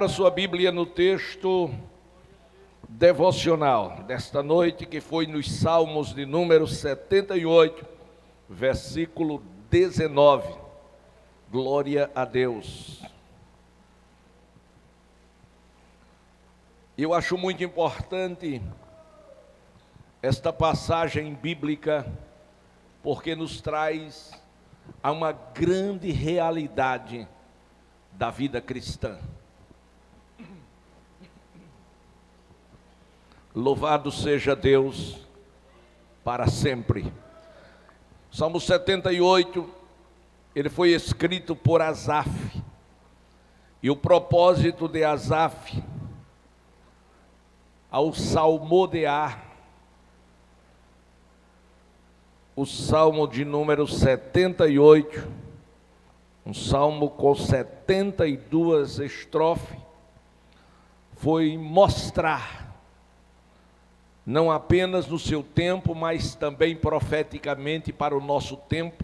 A sua Bíblia no texto devocional desta noite, que foi nos Salmos de número 78, versículo 19. Glória a Deus. Eu acho muito importante esta passagem bíblica, porque nos traz a uma grande realidade da vida cristã. Louvado seja Deus para sempre. Salmo 78, ele foi escrito por Asaf. E o propósito de Asaf, ao salmodiar o salmo de número 78, um salmo com 72 estrofes, foi mostrar, não apenas no seu tempo, mas também profeticamente para o nosso tempo,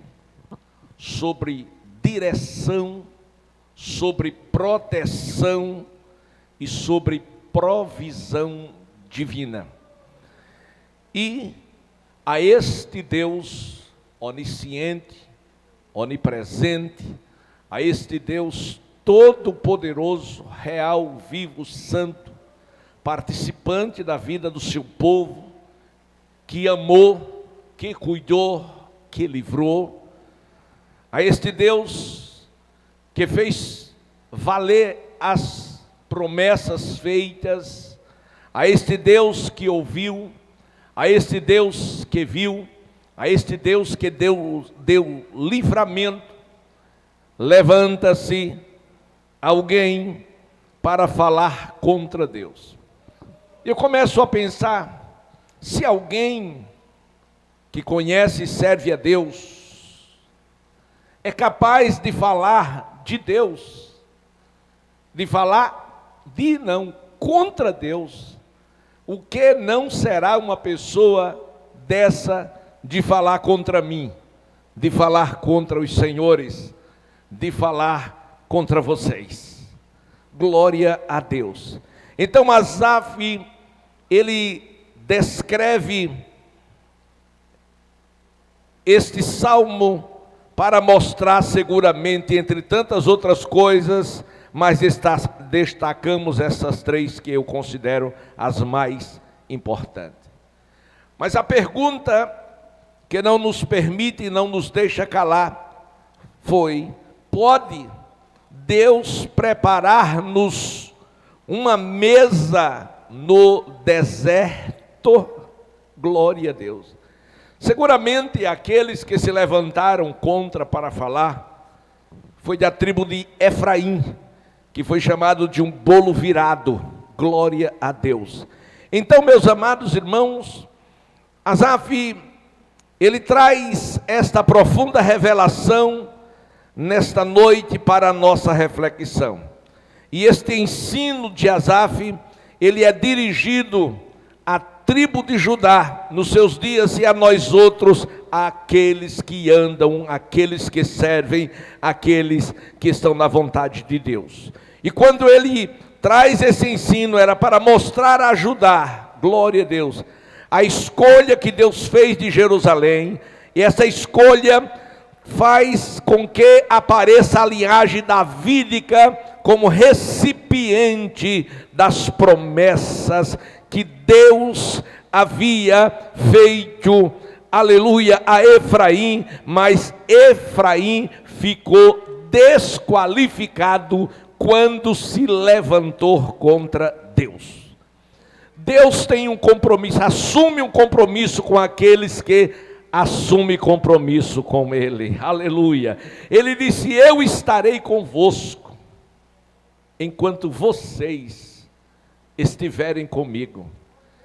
sobre direção, sobre proteção e sobre provisão divina. E a este Deus onisciente, onipresente, a este Deus todo-poderoso, real, vivo, santo, participante da vida do seu povo, que amou, que cuidou, que livrou, a este Deus que fez valer as promessas feitas, a este Deus que ouviu, a este Deus que viu, a este Deus que deu livramento. Levanta-se alguém para falar contra Deus. Eu começo a pensar, se alguém que conhece e serve a Deus é capaz de falar de Deus, de falar contra Deus, o que não será uma pessoa dessa de falar contra mim, de falar contra os senhores, de falar contra vocês? Glória a Deus. Então Asaf, ele descreve este salmo para mostrar seguramente, entre tantas outras coisas, mas destacamos essas três que eu considero as mais importantes. Mas a pergunta que não nos permite e não nos deixa calar foi: pode Deus preparar-nos uma mesa no deserto? Glória a Deus. Seguramente aqueles que se levantaram contra para falar foi da tribo de Efraim, que foi chamado de um bolo virado. Glória a Deus. Então, meus amados irmãos, Asaf, ele traz esta profunda revelação nesta noite para a nossa reflexão. E este ensino de Asaf, ele é dirigido à tribo de Judá nos seus dias e a nós outros, aqueles que andam, aqueles que servem, aqueles que estão na vontade de Deus. E quando ele traz esse ensino, era para mostrar a Judá, glória a Deus, a escolha que Deus fez de Jerusalém, e essa escolha faz com que apareça a linhagem davídica como recipiente das promessas que Deus havia feito, aleluia, a Efraim, mas Efraim ficou desqualificado quando se levantou contra Deus. Deus tem um compromisso, assume um compromisso com aqueles que assumem compromisso com Ele, aleluia. Ele disse: eu estarei convosco enquanto vocês estiverem comigo.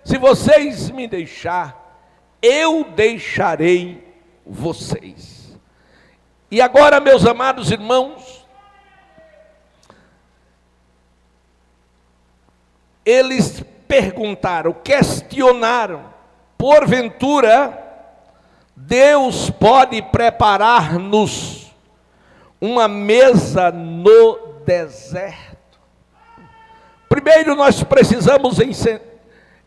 Se vocês me deixar, eu deixarei vocês. E agora, meus amados irmãos, eles perguntaram, questionaram: porventura Deus pode preparar-nos uma mesa no deserto? Primeiro, nós precisamos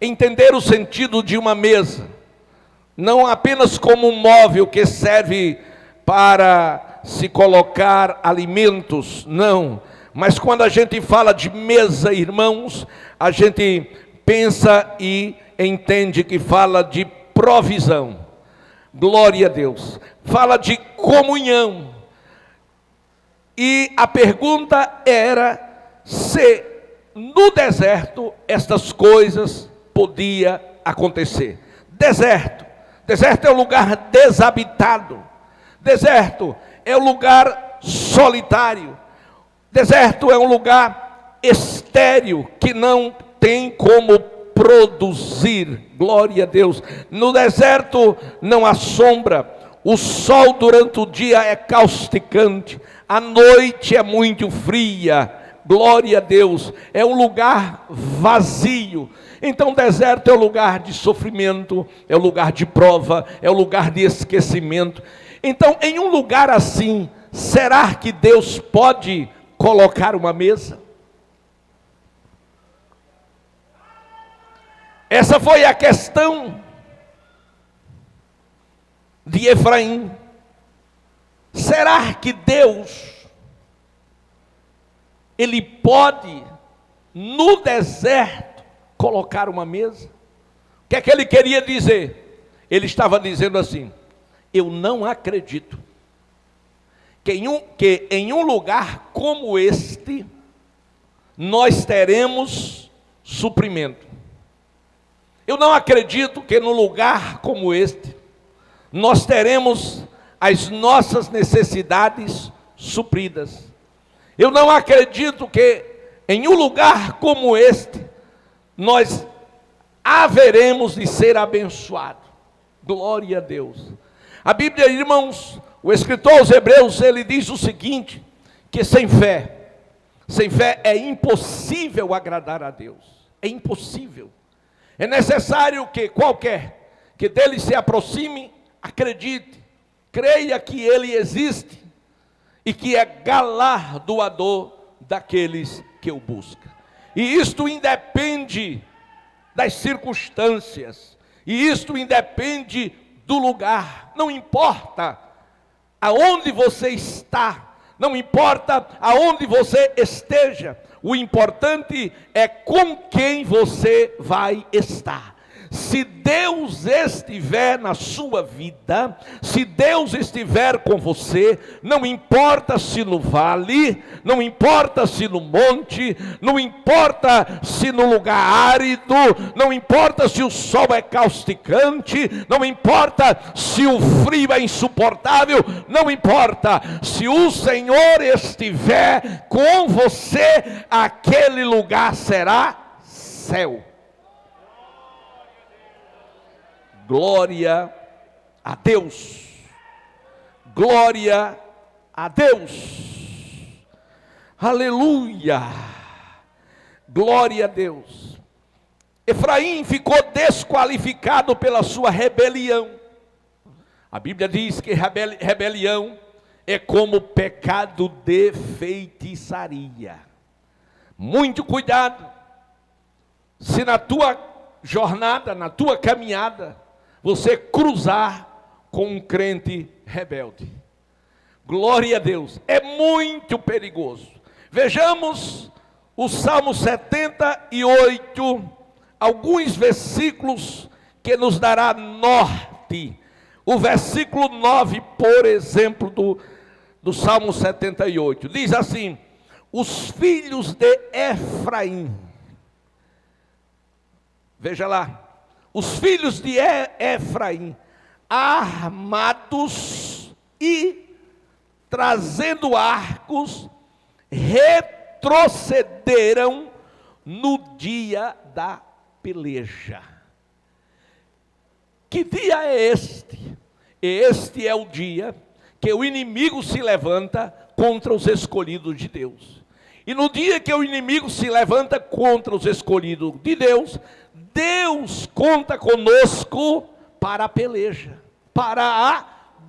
entender o sentido de uma mesa, não apenas como um móvel que serve para se colocar alimentos, não. Mas quando a gente fala de mesa, irmãos, a gente pensa e entende que fala de provisão. Glória a Deus. Fala de comunhão. E a pergunta era se no deserto estas coisas podiam acontecer. Deserto é um lugar desabitado. Deserto é um lugar solitário. Deserto é um lugar estéril que não tem como produzir. Glória a Deus. No deserto não há sombra. O sol durante o dia é causticante. A noite é muito fria. Glória a Deus. É um lugar vazio. Então o deserto é um lugar de sofrimento, é um lugar de prova, é um lugar de esquecimento. Então, em um lugar assim, será que Deus pode colocar uma mesa? Essa foi a questão de Efraim. Será que Deus, Ele pode, no deserto, colocar uma mesa? O que é que ele queria dizer? Ele estava dizendo assim: eu não acredito que em um lugar como este, nós teremos suprimento. Eu não acredito que num lugar como este, nós teremos as nossas necessidades supridas. Eu não acredito que em um lugar como este, nós haveremos de ser abençoados. Glória a Deus. A Bíblia, irmãos, o escritor aos Hebreus, ele diz o seguinte, que sem fé é impossível agradar a Deus. É impossível. É necessário que qualquer que dele se aproxime, acredite, creia que ele existe e que é galardoador daqueles que o buscam. E isto independe das circunstâncias, e isto independe do lugar. Não importa aonde você está, não importa aonde você esteja, o importante é com quem você vai estar. Se Deus estiver na sua vida, se Deus estiver com você, não importa se no vale, não importa se no monte, não importa se no lugar árido, não importa se o sol é causticante, não importa se o frio é insuportável, não importa, se o Senhor estiver com você, aquele lugar será céu. Glória a Deus, glória a Deus, aleluia, glória a Deus. Efraim ficou desqualificado pela sua rebelião. A Bíblia diz que rebelião é como pecado de feitiçaria. Muito cuidado, se na tua jornada, na tua caminhada, você cruzar com um crente rebelde. Glória a Deus, é muito perigoso. Vejamos o Salmo 78, alguns versículos que nos dará norte. O versículo 9, por exemplo, do Salmo 78, diz assim: os filhos de Efraim, veja lá, os filhos de Efraim, armados e trazendo arcos, retrocederam no dia da peleja. Que dia é este? Este é o dia que o inimigo se levanta contra os escolhidos de Deus. E no dia que o inimigo se levanta contra os escolhidos de Deus, Deus conta conosco para a peleja, para a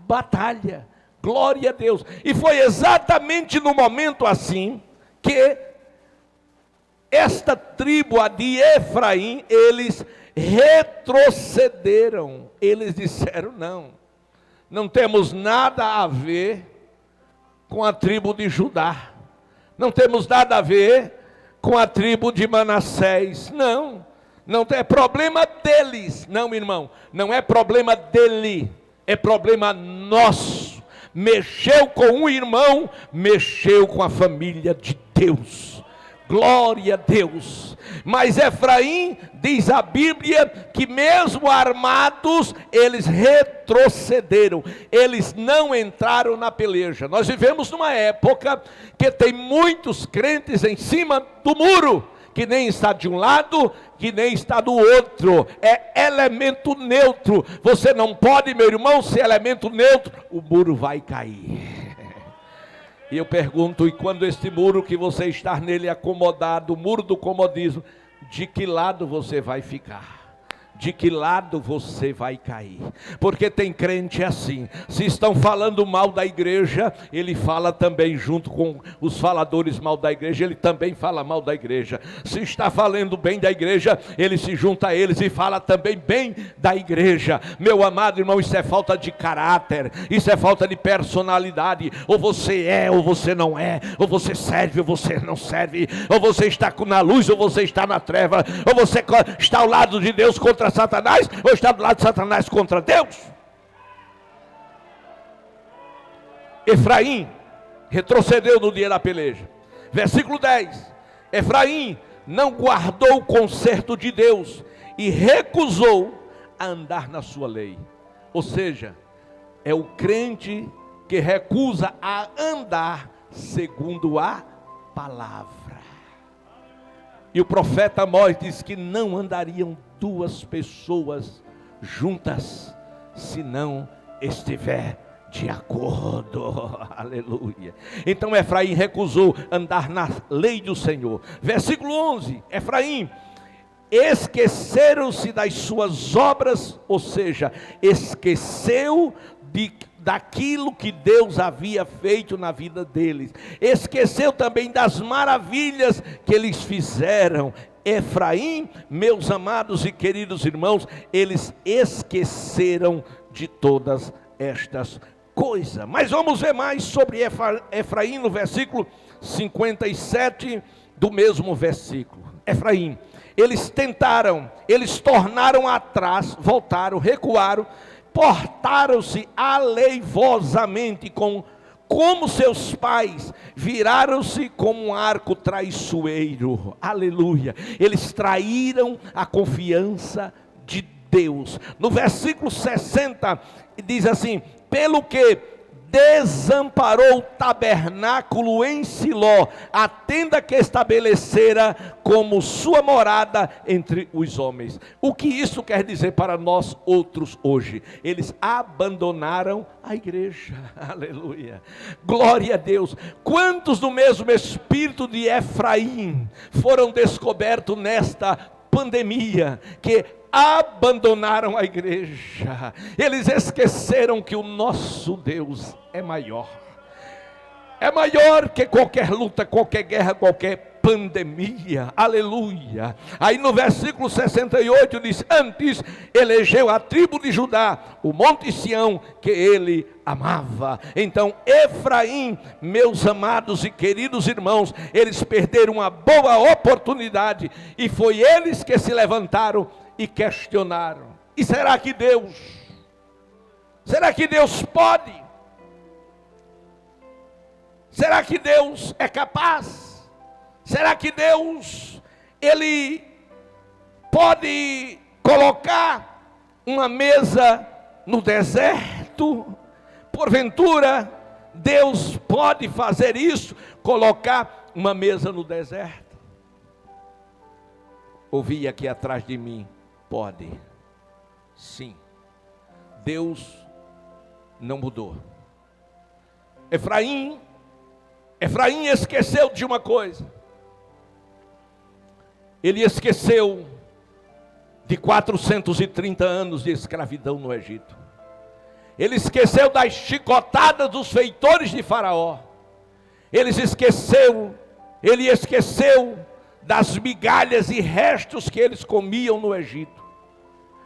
batalha. Glória a Deus. E foi exatamente no momento assim que esta tribo, a de Efraim, eles retrocederam. Eles disseram: não temos nada a ver com a tribo de Judá, não temos nada a ver com a tribo de Manassés, não é problema deles, não, irmão, não é problema dele, é problema nosso. Mexeu com um irmão, mexeu com a família de Deus. Glória a Deus. Mas Efraim, diz a Bíblia, que mesmo armados, eles retrocederam, eles não entraram na peleja. Nós vivemos numa época que tem muitos crentes em cima do muro, que nem está de um lado, que nem está do outro, é elemento neutro. Você não pode, meu irmão, ser elemento neutro, o muro vai cair. E eu pergunto: e quando este muro que você está nele acomodado, o muro do comodismo, de que lado você vai ficar? De que lado você vai cair? Porque tem crente assim: se estão falando mal da igreja, ele fala também junto com os faladores mal da igreja, ele também fala mal da igreja. Se está falando bem da igreja, ele se junta a eles e fala também bem da igreja. Meu amado irmão, isso é falta de caráter, isso é falta de personalidade. Ou você é, ou você não é, ou você serve, ou você não serve, ou você está na luz, ou você está na treva, ou você está ao lado de Deus contra Satanás, ou está do lado de Satanás contra Deus. Efraim retrocedeu no dia da peleja. Versículo 10: Efraim não guardou o conserto de Deus e recusou a andar na sua lei. Ou seja, é o crente que recusa a andar segundo a palavra. E o profeta Amós diz que não andariam duas pessoas juntas se não estiver de acordo. Aleluia. Então Efraim recusou andar na lei do Senhor. Versículo 11: Efraim esqueceram-se das suas obras, ou seja, esqueceu daquilo que Deus havia feito na vida deles, esqueceu também das maravilhas que eles fizeram. Efraim, meus amados e queridos irmãos, eles esqueceram de todas estas coisas. Mas vamos ver mais sobre Efraim no versículo 57 do mesmo versículo. Efraim, eles tentaram, eles tornaram atrás, voltaram, recuaram, portaram-se aleivosamente como seus pais, viraram-se como um arco traiçoeiro. Aleluia. Eles traíram a confiança de Deus. No versículo 60 diz assim: pelo que desamparou o tabernáculo em Siló, a tenda que estabelecera como sua morada entre os homens. O que isso quer dizer para nós outros hoje? Eles abandonaram a igreja. Aleluia. Glória a Deus. Quantos do mesmo espírito de Efraim foram descobertos nesta pandemia, que abandonaram a igreja? Eles esqueceram que o nosso Deus é maior que qualquer luta, qualquer guerra, qualquer pandemia. Aleluia. Aí no versículo 68 diz: antes elegeu a tribo de Judá, o monte Sião, que ele amava. Então Efraim, meus amados e queridos irmãos, eles perderam uma boa oportunidade, e foi eles que se levantaram e questionaram: e será que Deus pode? Será que Deus é capaz? Será que Deus, Ele pode colocar uma mesa no deserto? Porventura, Deus pode fazer isso, colocar uma mesa no deserto? Ouvi aqui atrás de mim: pode, sim. Deus não mudou. Efraim esqueceu de uma coisa. Ele esqueceu de 430 anos de escravidão no Egito. Ele esqueceu das chicotadas dos feitores de Faraó. Ele esqueceu das migalhas e restos que eles comiam no Egito.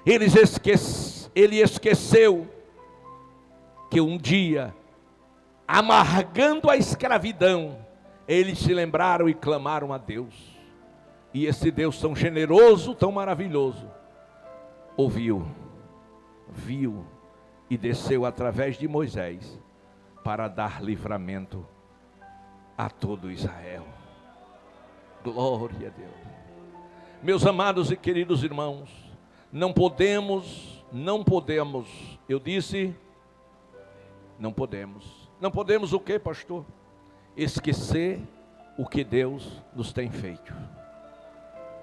Ele esqueceu que um dia, amargando a escravidão, eles se lembraram e clamaram a Deus. E esse Deus tão generoso, tão maravilhoso, ouviu, viu e desceu através de Moisés para dar livramento a todo Israel. Glória a Deus. Meus amados e queridos irmãos, não podemos, eu disse, não podemos o que, pastor? Esquecer o que Deus nos tem feito.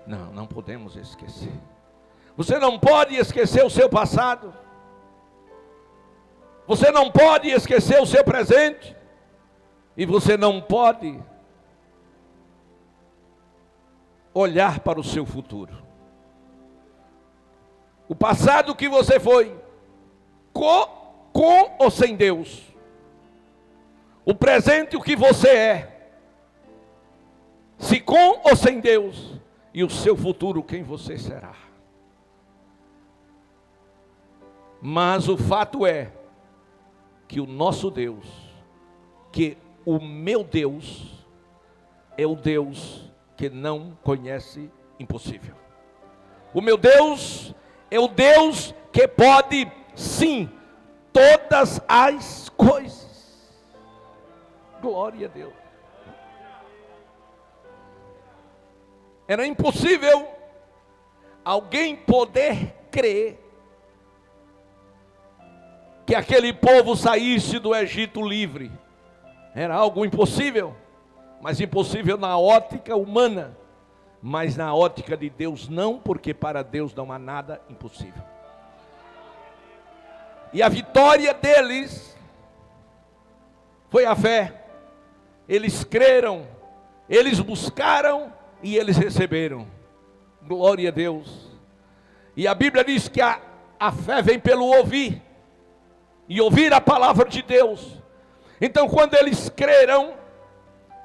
Não podemos esquecer. Você não pode esquecer o seu passado. Você não pode esquecer o seu presente. E você não pode olhar para o seu futuro. O passado que você foi, com ou sem Deus. O presente o que você é, se com ou sem Deus. E o seu futuro quem você será. Mas o fato é que o nosso Deus, que o meu Deus, é o Deus que não conhece impossível. O meu Deus é o Deus que pode, sim, todas as coisas. Glória a Deus. Era impossível alguém poder crer que aquele povo saísse do Egito livre. Era algo impossível, mas impossível na ótica humana, mas na ótica de Deus não, porque para Deus não há nada impossível. E a vitória deles foi a fé. Eles creram, eles buscaram e eles receberam. Glória a Deus. E a Bíblia diz que a fé vem pelo ouvir, e ouvir a palavra de Deus. Então quando eles creram,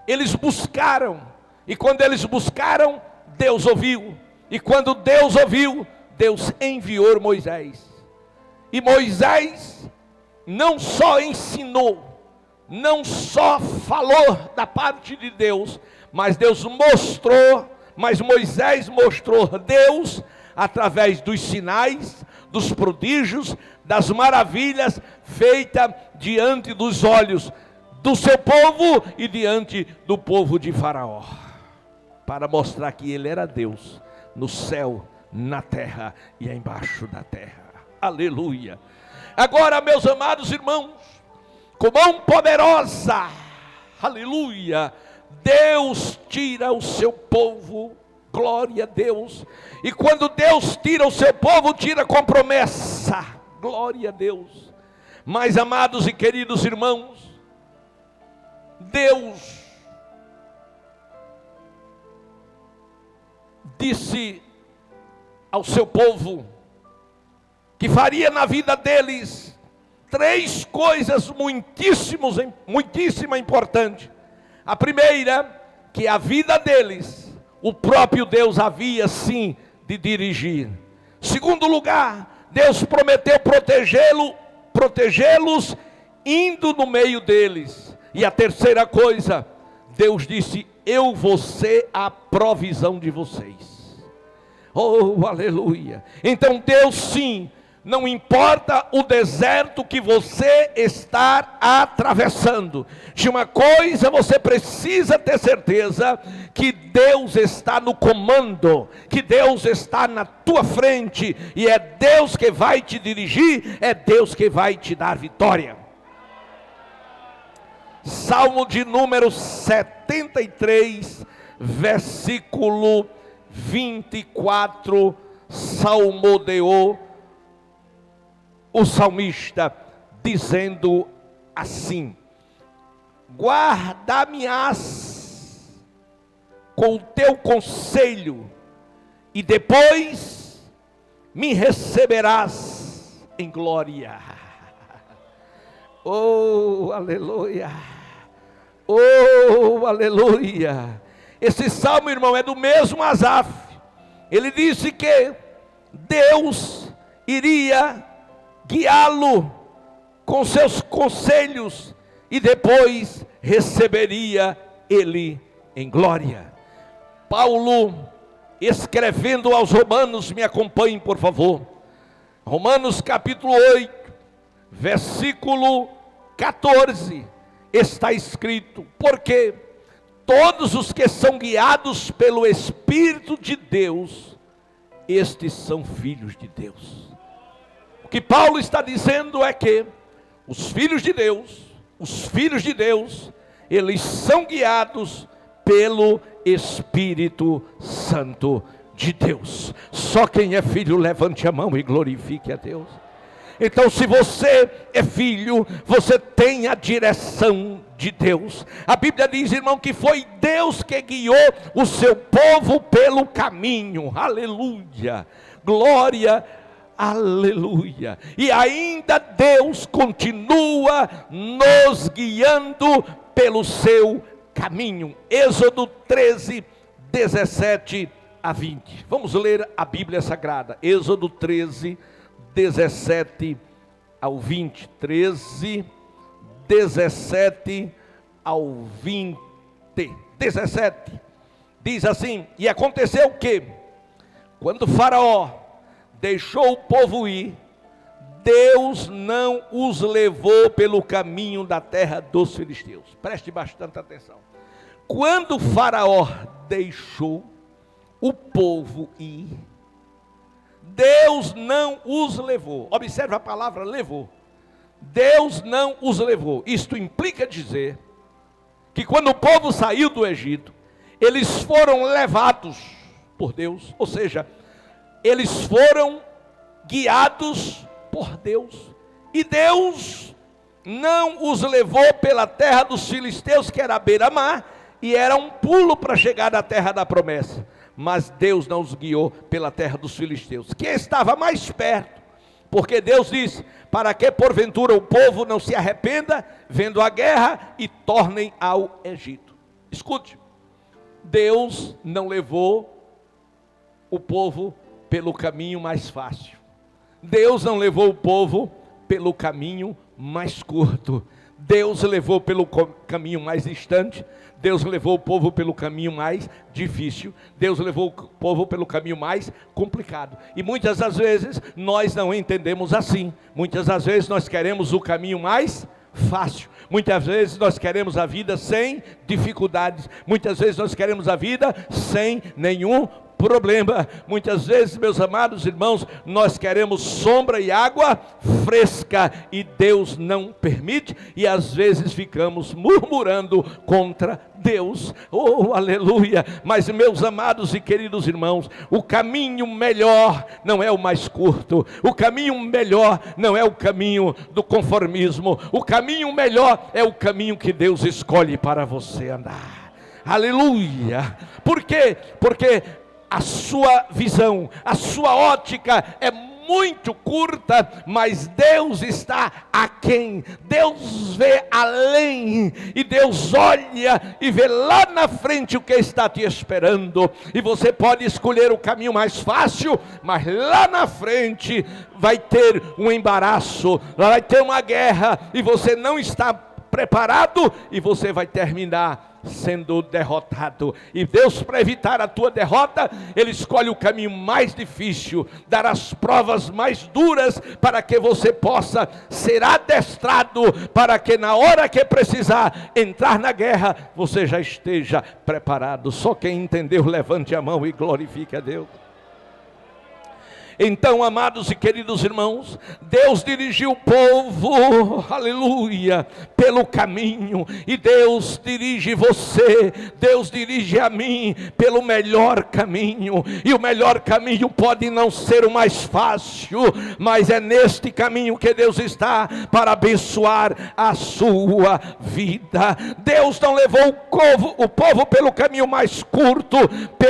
eles buscaram, e quando eles buscaram, Deus ouviu, e quando Deus ouviu, Deus enviou Moisés. E Moisés não só ensinou, não só falou da parte de Deus, mas Moisés mostrou Deus através dos sinais, dos prodígios, das maravilhas feitas diante dos olhos do seu povo e diante do povo de Faraó, para mostrar que ele era Deus no céu, na terra e embaixo da terra. Aleluia. Agora, meus amados irmãos, com mão poderosa, aleluia, Deus tira o seu povo, glória a Deus. E quando Deus tira o seu povo, tira com promessa, glória a Deus. Mas, amados e queridos irmãos, Deus disse ao seu povo que faria na vida deles três coisas muitíssimo importantes. A primeira, que a vida deles, o próprio Deus havia sim de dirigir. Segundo lugar, Deus prometeu protegê-los indo no meio deles. E a terceira coisa, Deus disse: eu vou ser a provisão de vocês. Oh, aleluia. Então Deus sim, não importa o deserto que você está atravessando, de uma coisa você precisa ter certeza: que Deus está no comando, que Deus está na tua frente, e é Deus que vai te dirigir, é Deus que vai te dar vitória. Salmo de número 73, versículo 24, salmodiou o salmista, dizendo assim: guarda-me-ás com o teu conselho, e depois me receberás em glória. Oh, aleluia! Oh, aleluia! Esse salmo, irmão, é do mesmo Asaf. Ele disse que Deus iria guiá-lo com seus conselhos e depois receberia ele em glória. Paulo, escrevendo aos Romanos, me acompanhem por favor. Romanos capítulo 8, versículo 14, está escrito: porque todos os que são guiados pelo Espírito de Deus, estes são filhos de Deus. O que Paulo está dizendo é que os filhos de Deus, eles são guiados pelo Espírito Santo de Deus. Só quem é filho, levante a mão e glorifique a Deus. Então, se você é filho, você tem a direção de Deus. A Bíblia diz, irmão, que foi Deus que guiou o seu povo pelo caminho. Aleluia, glória, aleluia. E ainda Deus continua nos guiando pelo seu caminho. Êxodo 13, 17 a 20. Vamos ler a Bíblia Sagrada. Êxodo 13, 17 ao 20. 13, 17 ao 20. 17. Diz assim: e aconteceu que, quando Faraó deixou o povo ir, Deus não os levou pelo caminho da terra dos filisteus. Preste bastante atenção. Quando Faraó deixou o povo ir, Deus não os levou. Observe a palavra levou. Deus não os levou. Isto implica dizer que quando o povo saiu do Egito, eles foram levados por Deus. Ou seja, eles foram guiados por Deus. E Deus não os levou pela terra dos filisteus, que era a beira-mar, e era um pulo para chegar na terra da promessa. Mas Deus não os guiou pela terra dos filisteus, que estava mais perto, porque Deus disse: para que porventura o povo não se arrependa, vendo a guerra, e tornem ao Egito. Escute, Deus não levou o povo pelo caminho mais fácil. Deus não levou o povo pelo caminho mais curto. Deus levou pelo caminho mais distante. Deus levou o povo pelo caminho mais difícil. Deus levou o povo pelo caminho mais complicado. E muitas das vezes nós não entendemos assim. Muitas das vezes nós queremos o caminho mais fácil. Muitas vezes nós queremos a vida sem dificuldades. Muitas vezes nós queremos a vida sem nenhum problema. Muitas vezes, meus amados irmãos, nós queremos sombra e água fresca, e Deus não permite, e às vezes ficamos murmurando contra Deus. Oh, aleluia! Mas, meus amados e queridos irmãos, o caminho melhor não é o mais curto. O caminho melhor não é o caminho do conformismo. O caminho melhor é o caminho que Deus escolhe para você andar. Aleluia! Por quê? Porque a sua visão, a sua ótica é muito curta, mas Deus está aquém. Deus vê além, e Deus olha e vê lá na frente o que está te esperando. E você pode escolher o caminho mais fácil, mas lá na frente vai ter um embaraço, vai ter uma guerra, e você não está preparado, e você vai terminar sendo derrotado. E Deus, para evitar a tua derrota, Ele escolhe o caminho mais difícil, dar as provas mais duras, para que você possa ser adestrado, para que na hora que precisar entrar na guerra, você já esteja preparado. Só quem entendeu, levante a mão e glorifique a Deus. Então, amados e queridos irmãos, Deus dirigiu o povo, aleluia, pelo caminho, e Deus dirige você, Deus dirige a mim pelo melhor caminho. E o melhor caminho pode não ser o mais fácil, mas é neste caminho que Deus está para abençoar a sua vida. Deus não levou o povo pelo caminho mais curto,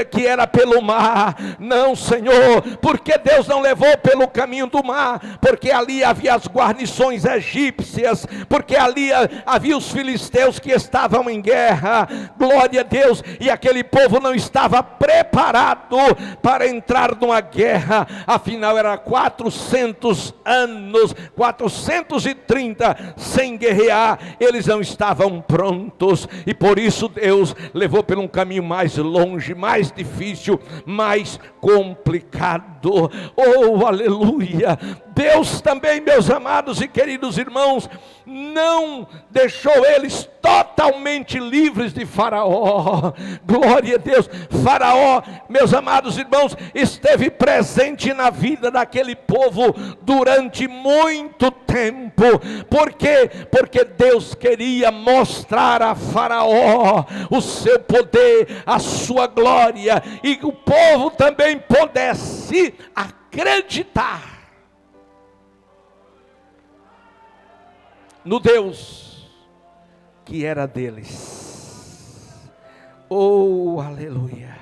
que era pelo mar. Não, Senhor, porque Deus Deus não levou pelo caminho do mar, porque ali havia as guarnições egípcias, porque ali havia os filisteus que estavam em guerra, glória a Deus, e aquele povo não estava preparado para entrar numa guerra. Afinal era 400 anos, 430 sem guerrear, eles não estavam prontos, e por isso Deus levou por um caminho mais longe, mais difícil, mais complicado. Oh, aleluia! Deus também, meus amados e queridos irmãos, não deixou eles totalmente livres de Faraó. Glória a Deus. Faraó, meus amados irmãos, esteve presente na vida daquele povo durante muito tempo. Por quê? Porque Deus queria mostrar a Faraó o seu poder, a sua glória, e que o povo também pudesse acreditar no Deus que era deles. Oh, aleluia!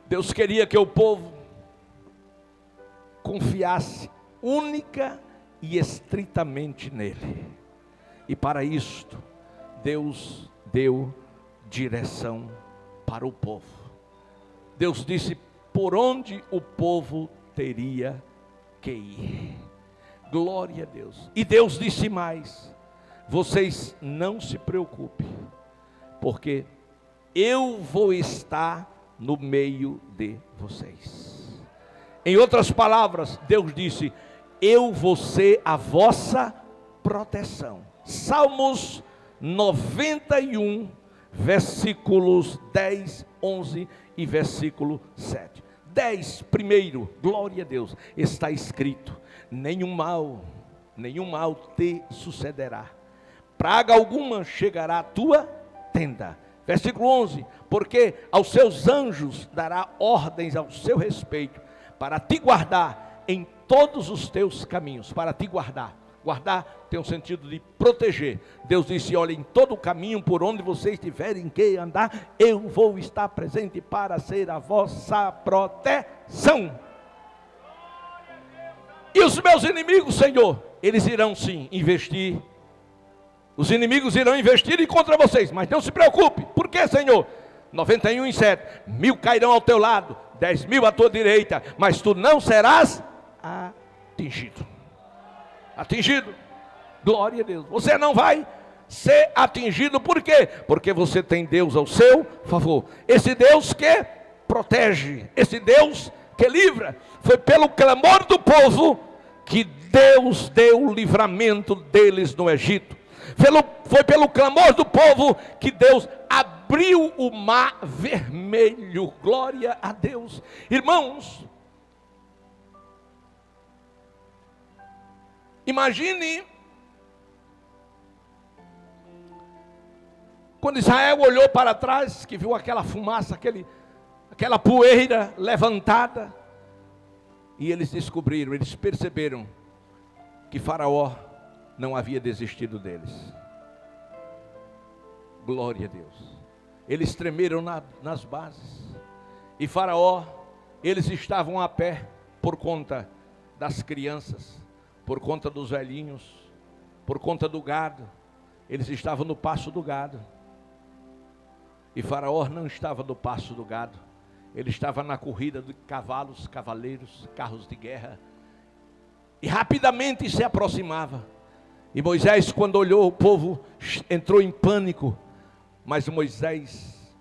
Deus queria que o povo confiasse única e estritamente nele. E para isto, Deus deu direção para o povo. Deus disse por onde o povo teria que ir. Glória a Deus. E Deus disse mais: vocês não se preocupem, porque eu vou estar no meio de vocês. Em outras palavras, Deus disse: eu vou ser a vossa proteção. Salmos 91, versículos 10, 11 e versículo 7. 10, primeiro, glória a Deus, está escrito: nenhum mal te sucederá, praga alguma chegará à tua tenda. Versículo 11, porque aos seus anjos dará ordens ao seu respeito, para te guardar em todos os teus caminhos. Para te guardar. Guardar tem o sentido de proteger. Deus disse: olha, em todo o caminho por onde vocês tiverem que andar, eu vou estar presente para ser a vossa proteção. E os meus inimigos, Senhor, eles irão sim investir. Os inimigos irão investir contra vocês, mas não se preocupe. Por quê, Senhor? 91 e 7. 1000 cairão ao teu lado, 10.000 à tua direita, mas tu não serás atingido. Atingido. Glória a Deus. Você não vai ser atingido. Por quê? Porque você tem Deus ao seu favor. Esse Deus que protege, esse Deus que livra. Foi pelo clamor do povo que Deus deu o livramento deles no Egito. Foi pelo clamor do povo que Deus abriu o mar vermelho. Glória a Deus. Irmãos, imagine quando Israel olhou para trás, que viu aquela fumaça, aquela poeira levantada, e eles descobriram, eles perceberam que Faraó não havia desistido deles. Glória a Deus. Eles tremeram nas bases, e Faraó, eles estavam a pé por conta das crianças, por conta dos velhinhos, por conta do gado. Eles estavam no pasto do gado. E Faraó não estava no pasto do gado. Ele estava na corrida de cavalos, cavaleiros, carros de guerra. E rapidamente se aproximava. E Moisés, quando olhou o povo, entrou em pânico. Mas Moisés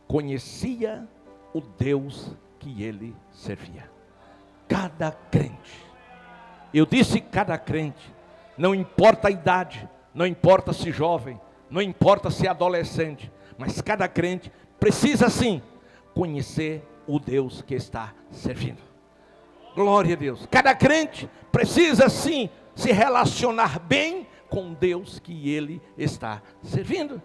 conhecia o Deus que ele servia. Cada crente, eu disse cada crente, não importa a idade, não importa se jovem, não importa se adolescente, mas cada crente precisa sim conhecer o Deus que está servindo. Glória a Deus. Cada crente precisa sim se relacionar bem com Deus que ele está servindo.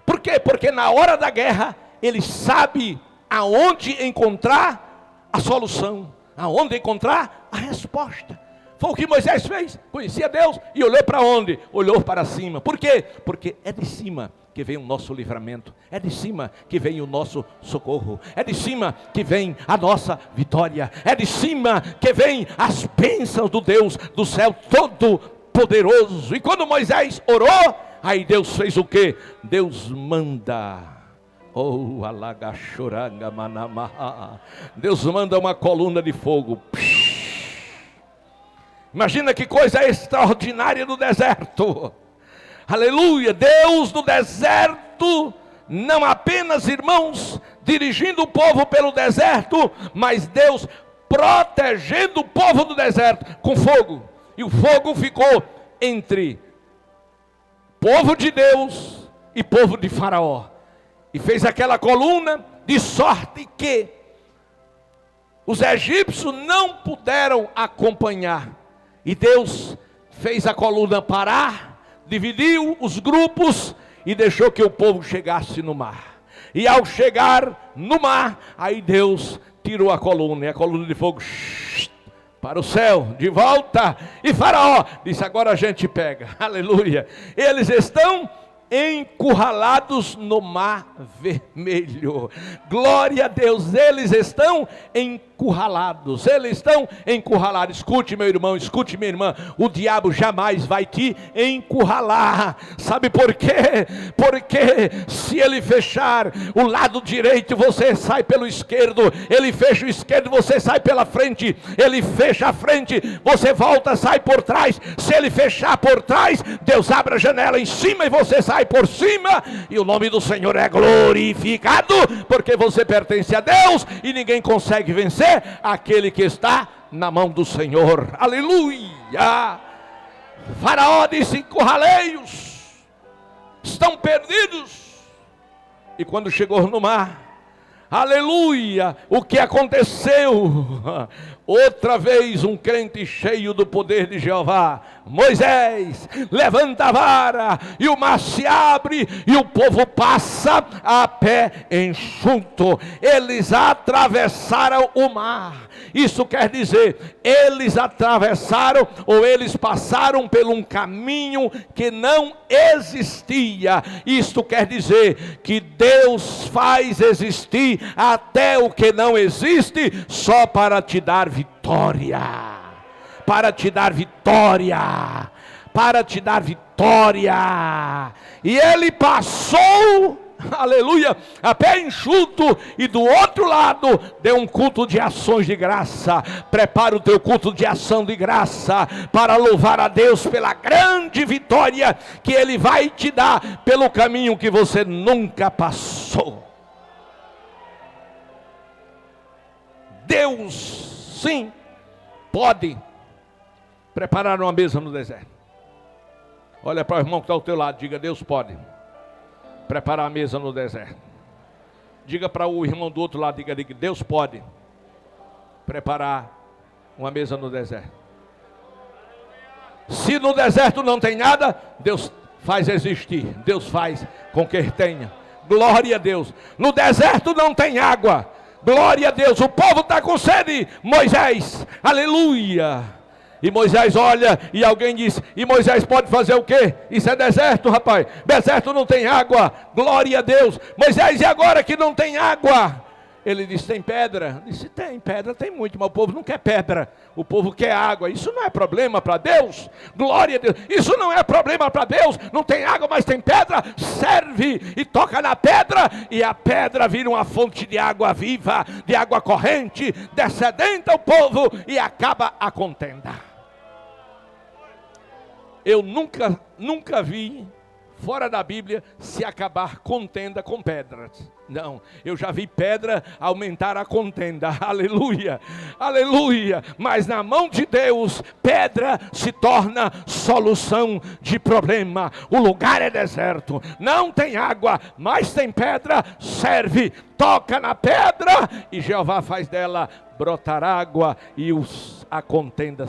Por quê? Porque na hora da guerra ele sabe aonde encontrar a solução, aonde encontrar a resposta. Foi o que Moisés fez. Conhecia Deus e olhou para onde? Olhou para cima. Por quê? Porque é de cima que vem o nosso livramento. É de cima que vem o nosso socorro. É de cima que vem a nossa vitória. É de cima que vem as bênçãos do Deus do céu todo-poderoso. E quando Moisés orou, aí Deus fez o quê? Deus manda. Oh, alagachoranga manamaha. Deus manda uma coluna de fogo. Imagina que coisa extraordinária no deserto. Aleluia, Deus no deserto, não apenas, irmãos, dirigindo o povo pelo deserto, mas Deus protegendo o povo do deserto com fogo. E o fogo ficou entre povo de Deus e povo de Faraó. E fez aquela coluna de sorte que os egípcios não puderam acompanhar. E Deus fez a coluna parar, dividiu os grupos e deixou que o povo chegasse no mar. E ao chegar no mar, aí Deus tirou a coluna, e a coluna de fogo para o céu, de volta. E Faraó disse: agora a gente pega. Aleluia. Eles estão encurralados no mar vermelho. Glória a Deus, eles estão encurralados. Eles estão encurralados. Escute, meu irmão, escute, minha irmã. O diabo jamais vai te encurralar. Sabe por quê? Porque se ele fechar o lado direito, você sai pelo esquerdo. Ele fecha o esquerdo, você sai pela frente. Ele fecha a frente, você volta, sai por trás. Se ele fechar por trás, Deus abre a janela em cima e você sai por cima, e o nome do Senhor é glorificado, porque você pertence a Deus, e ninguém consegue vencer aquele que está na mão do Senhor. Aleluia. Faraó disse: encurralei-os, estão perdidos. E quando chegou no mar, aleluia, o que aconteceu? Outra vez um crente cheio do poder de Jeová. Moisés levanta a vara e o mar se abre e o povo passa a pé enxuto. Eles atravessaram o mar. Isso quer dizer, eles atravessaram ou eles passaram por um caminho que não existia. Isto quer dizer que Deus faz existir até o que não existe, só para te dar vitória, para te dar vitória, para te dar vitória. E ele passou, aleluia, a pé enxuto, e do outro lado deu um culto de ações de graça. Prepara o teu culto de ação de graça para louvar a Deus pela grande vitória que Ele vai te dar pelo caminho que você nunca passou. Deus, sim, pode preparar uma mesa no deserto. Olha para o irmão que está ao teu lado, diga: Deus pode preparar a mesa no deserto. Diga para o irmão do outro lado, diga: Deus pode preparar uma mesa no deserto. Se no deserto não tem nada, Deus faz existir, Deus faz com que tenha. Glória a Deus. No deserto não tem água. Glória a Deus, o povo está com sede. Moisés, aleluia. E Moisés olha e alguém diz: e Moisés pode fazer o quê? Isso é deserto, rapaz. Deserto não tem água. Glória a Deus. Moisés, e agora que não tem água? Ele disse: tem pedra. Disse: tem pedra, tem muito, mas o povo não quer pedra, o povo quer água. Isso não é problema para Deus. Glória a Deus. Isso não é problema para Deus. Não tem água, mas tem pedra. Serve e toca na pedra, e a pedra vira uma fonte de água viva, de água corrente, descedenta o povo, e acaba a contenda. Eu nunca vi fora da Bíblia se acabar contenda com pedras. Não, eu já vi pedra aumentar a contenda. Aleluia, aleluia. Mas na mão de Deus, pedra se torna solução de problema. O lugar é deserto, não tem água, mas tem pedra. Serve, toca na pedra, e Jeová faz dela brotar água, e a contenda.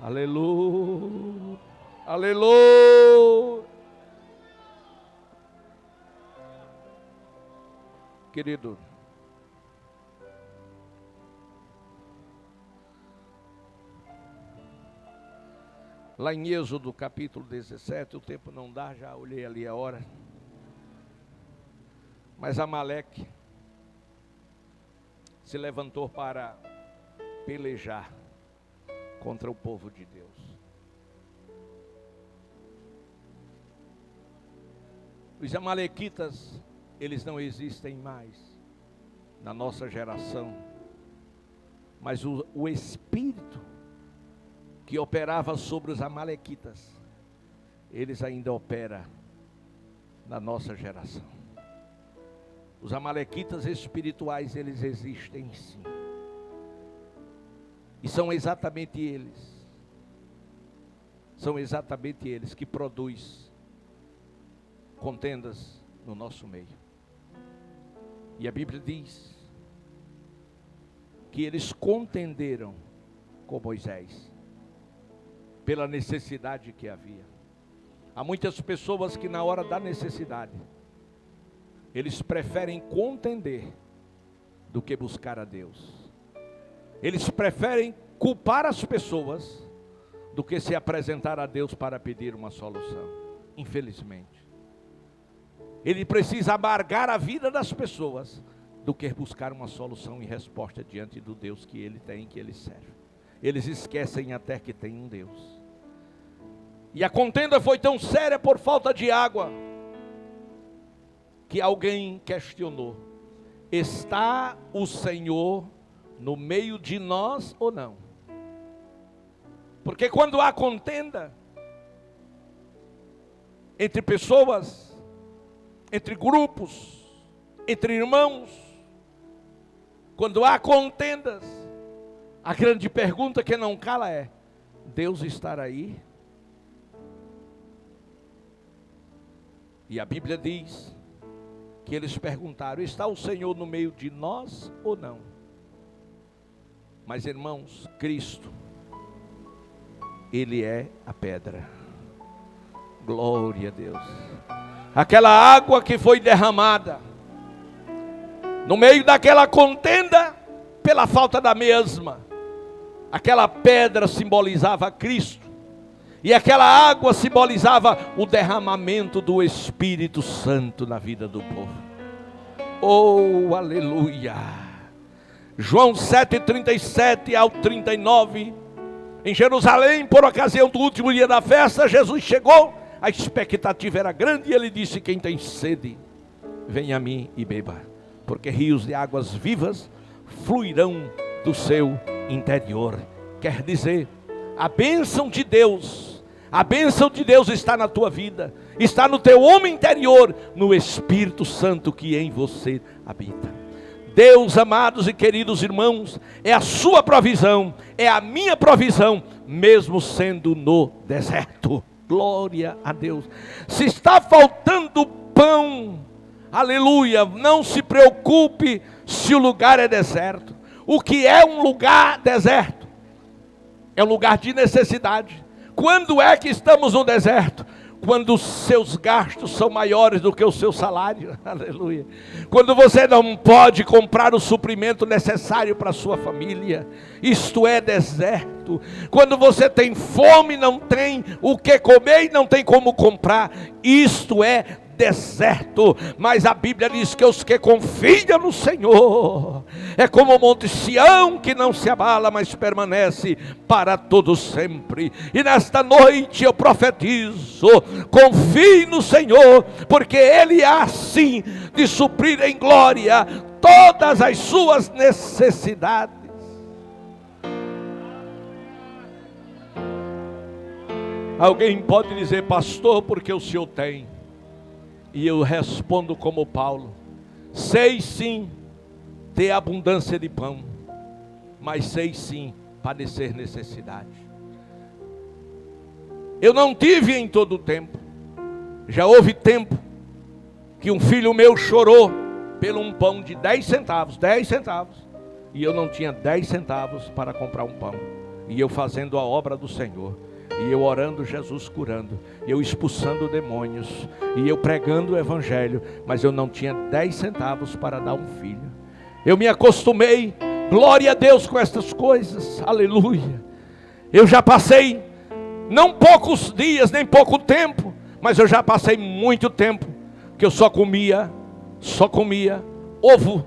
Aleluia, aleluia. Querido, Lá em Êxodo capítulo 17, o tempo não dá, já olhei ali a hora. Mas Amaleque se levantou para pelejar contra o povo de Deus. Os amalequitas, eles não existem mais na nossa geração, mas o espírito que operava sobre os amalequitas, eles ainda operam na nossa geração. Os amalequitas espirituais, eles existem sim. E são exatamente eles que produzem contendas no nosso meio. E a Bíblia diz que eles contenderam com Moisés pela necessidade que havia. Há muitas pessoas que na hora da necessidade eles preferem contender do que buscar a Deus. Eles preferem culpar as pessoas do que se apresentar a Deus para pedir uma solução. Infelizmente. Ele precisa amargar a vida das pessoas do que buscar uma solução e resposta diante do Deus que ele tem, que ele serve. Eles esquecem até que tem um Deus. E a contenda foi tão séria por falta de água, que alguém questionou: está o Senhor no meio de nós ou não? Porque quando há contenda entre pessoas, entre grupos, entre irmãos, quando há contendas, a grande pergunta que não cala é: Deus estará aí? E a Bíblia diz que eles perguntaram: está o Senhor no meio de nós ou não? Mas irmãos, Cristo, Ele é a pedra. Glória a Deus. Aquela água que foi derramada no meio daquela contenda pela falta da mesma, aquela pedra simbolizava Cristo, e aquela água simbolizava o derramamento do Espírito Santo na vida do povo. Oh, aleluia! João 7:37 ao 39, em Jerusalém, por ocasião do último dia da festa, Jesus chegou, a expectativa era grande, e ele disse: quem tem sede, venha a mim e beba, porque rios de águas vivas fluirão do seu interior. Quer dizer, a bênção de Deus está na tua vida, está no teu homem interior, no Espírito Santo que em você habita. Deus, amados e queridos irmãos, é a sua provisão, é a minha provisão, mesmo sendo no deserto. Glória a Deus. Se está faltando pão, aleluia, não se preocupe se o lugar é deserto. O que é um lugar deserto? É um lugar de necessidade. Quando é que estamos no deserto? Quando os seus gastos são maiores do que o seu salário, aleluia. Quando você não pode comprar o suprimento necessário para a sua família, isto é deserto. Quando você tem fome, não tem o que comer e não tem como comprar, isto é deserto. Mas a Bíblia diz que os que confiam no Senhor é como o monte Sião, que não se abala, mas permanece para todo sempre. E nesta noite eu profetizo: confie no Senhor, porque Ele há sim de suprir em glória todas as suas necessidades. Alguém pode dizer: pastor, porque o Senhor tem? E eu respondo como Paulo: sei sim ter abundância de pão, mas sei sim padecer necessidade. Eu não tive em todo o tempo. Já houve tempo que um filho meu chorou pelo um pão de 10 centavos, e eu não tinha 10 centavos para comprar um pão, e eu fazendo a obra do Senhor, e eu orando, Jesus curando, eu expulsando demônios, e eu pregando o evangelho, mas eu não tinha 10 centavos para dar um filho. Eu me acostumei, glória a Deus, com estas coisas, aleluia. Eu já passei Não poucos dias, nem pouco tempo, mas eu já passei muito tempo que eu só comia ovo,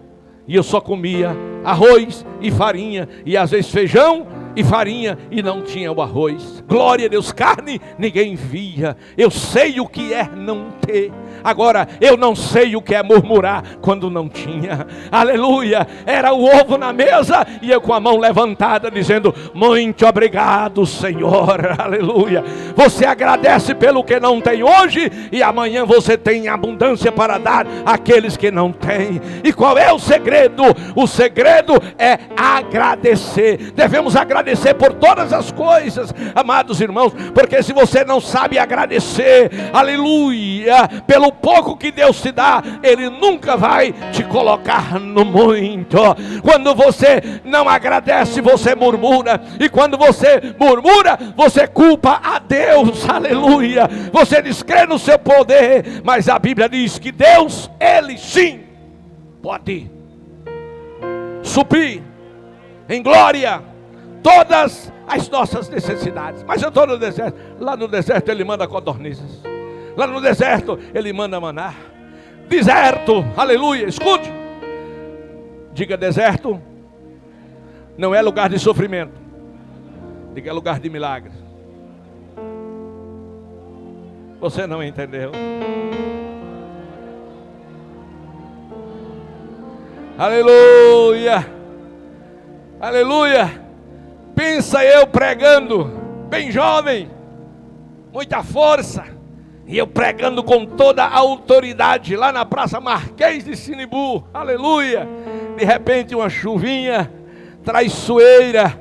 e eu só comia arroz e farinha, e às vezes feijão e farinha, e não tinha o arroz. Glória a Deus, carne ninguém via. Eu sei o que é não ter. Agora, eu não sei o que é murmurar quando não tinha. Aleluia, era o ovo na mesa e eu com a mão levantada dizendo: muito obrigado, Senhor. Aleluia. Você agradece pelo que não tem hoje, e amanhã você tem abundância para dar àqueles que não têm. E qual é o segredo? O segredo é agradecer. Devemos agradecer por todas as coisas, amados irmãos, porque se você não sabe agradecer, aleluia, pelo pouco que Deus te dá, Ele nunca vai te colocar no muito. Quando você não agradece, você murmura, e quando você murmura, você culpa a Deus, aleluia. Você descrê no seu poder, mas a Bíblia diz que Deus, Ele sim pode suprir em glória todas as nossas necessidades. Mas eu estou no deserto. Lá no deserto Ele manda codornizes. Lá no deserto Ele manda maná. Deserto, aleluia, escute. Diga: deserto não é lugar de sofrimento. Diga: é lugar de milagres. Você não entendeu? Aleluia, aleluia. Pensa eu pregando, bem jovem, muita força, e eu pregando com toda a autoridade lá na Praça Marquês de Sinibu, aleluia. De repente uma chuvinha traiçoeira,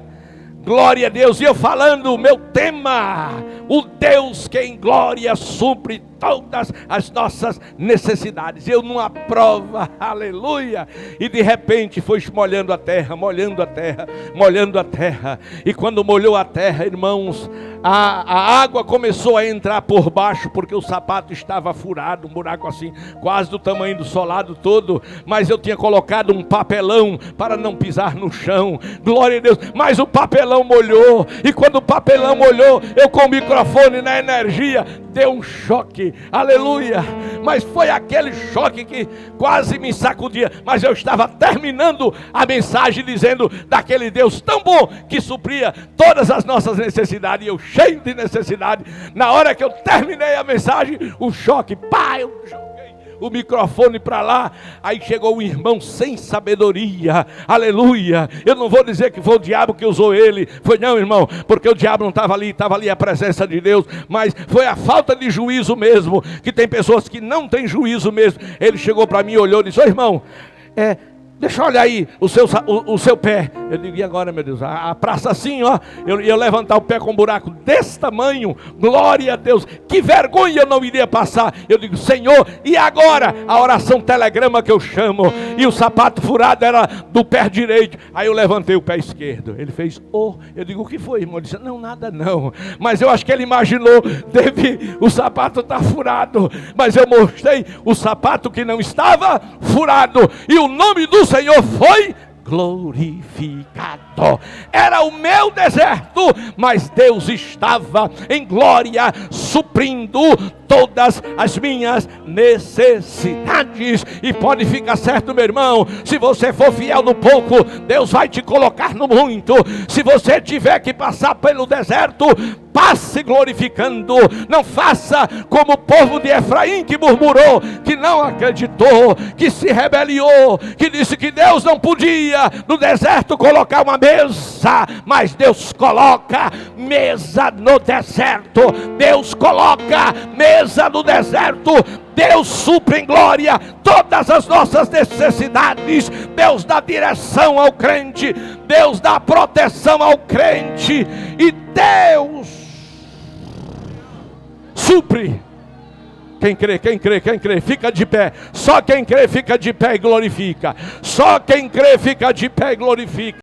glória a Deus, e eu falando o meu tema: o Deus que em glória supre todas as nossas necessidades. Eu numa prova, aleluia, e de repente foi molhando a terra, molhando a terra, molhando a terra, e quando molhou a terra, irmãos, a água começou a entrar por baixo, porque o sapato estava furado, um buraco assim, quase do tamanho do solado todo, mas eu tinha colocado um papelão para não pisar no chão, glória a Deus, mas o papelão molhou, e quando o papelão molhou, eu com o microfone na energia, deu um choque, aleluia, mas foi aquele choque que quase me sacudia, mas eu estava terminando a mensagem dizendo daquele Deus tão bom, que supria todas as nossas necessidades, e eu cheio de necessidade. Na hora que eu terminei a mensagem, o choque, pá, eu joguei o microfone para lá. Aí chegou um irmão sem sabedoria, aleluia. Eu não vou dizer que foi o diabo que usou ele, foi não, irmão, porque o diabo não estava ali a presença de Deus, mas foi a falta de juízo mesmo, que tem pessoas que não têm juízo mesmo. Ele chegou para mim, olhou e disse: ô irmão, deixa eu olhar aí o seu pé. Eu digo: e agora, meu Deus? A praça assim, ó. Eu ia levantar o pé com um buraco desse tamanho. Glória a Deus. Que vergonha eu não iria passar. Eu digo: Senhor, e agora? A oração telegrama que eu chamo. E o sapato furado era do pé direito. Aí eu levantei o pé esquerdo. Ele fez: oh. Eu digo: o que foi, irmão? Ele disse: não, nada não. Mas eu acho que ele imaginou, o sapato está furado. Mas eu mostrei o sapato que não estava furado. E o nome do Senhor foi glorificado. Era o meu deserto, mas Deus estava em glória, suprindo todas as minhas necessidades. E pode ficar certo, meu irmão, se você for fiel no pouco, Deus vai te colocar no muito. Se você tiver que passar pelo deserto, passe glorificando. Não faça como o povo de Efraim, que murmurou, que não acreditou, que se rebeliou, que disse que Deus não podia no deserto colocar uma mesa. Mas Deus coloca mesa no deserto. Deus coloca mesa no deserto. Deus supre em glória todas as nossas necessidades. Deus dá direção ao crente, Deus dá proteção ao crente, e Deus supre. Quem crê, fica de pé. Só quem crê fica de pé e glorifica. Só quem crê fica de pé e glorifica.